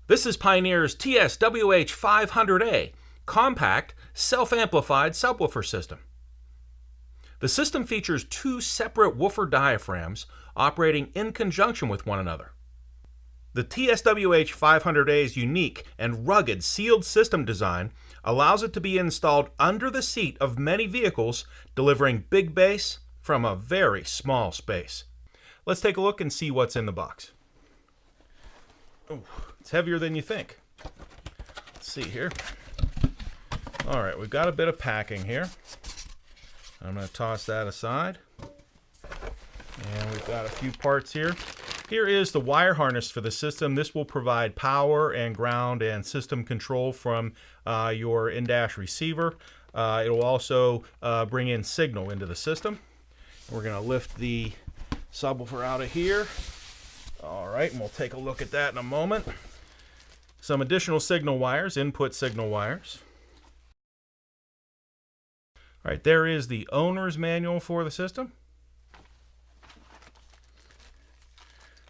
This is Pioneer's TS-WH500A, compact, self-amplified subwoofer system. The system features two separate woofer diaphragms operating in conjunction with one another. The TS-WH500A's unique and rugged sealed system design allows it to be installed under the seat of many vehicles, delivering big bass from a very small space. Let's take a look and see what's in the box. Oh, it's heavier than you think. Let's see here. All right, we've got a bit of packing here. I'm going to toss that aside. And we've got a few parts here. Here is the wire harness for the system. This will provide power and ground and system control from your in-dash receiver. It will also bring in signal into the system. We're going to lift the subwoofer out of here. All right, and we'll take a look at that in a moment. Some additional signal wires, input signal wires. All right, there is the owner's manual for the system.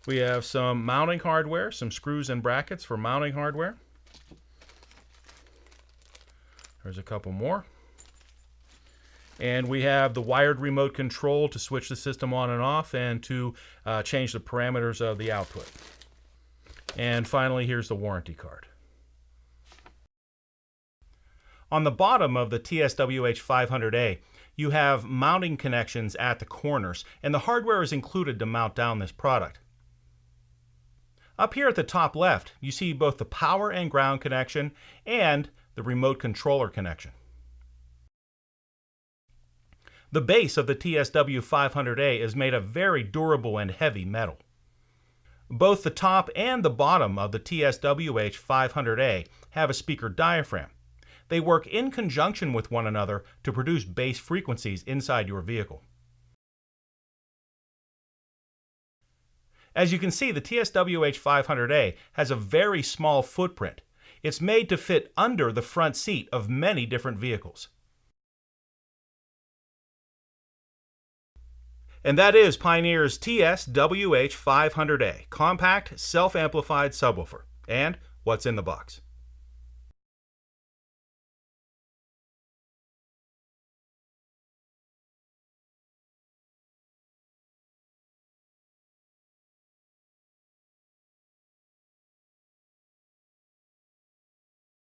We have some mounting hardware, some screws and brackets for mounting hardware. There's a couple more. And we have the wired remote control to switch the system on and off and to change the parameters of the output. And finally, here's the warranty card. On the bottom of the TS-WH500A, you have mounting connections at the corners, and the hardware is included to mount down this product. Up here at the top left, you see both the power and ground connection and the remote controller connection. The base of the TS-WH500A is made of very durable and heavy metal. Both the top and the bottom of the TS-WH500A have a speaker diaphragm. They work in conjunction with one another to produce bass frequencies inside your vehicle. As you can see, the TS-WH500A has a very small footprint. It's made to fit under the front seat of many different vehicles. And that is Pioneer's TS-WH500A, compact, self-amplified subwoofer. And what's in the box?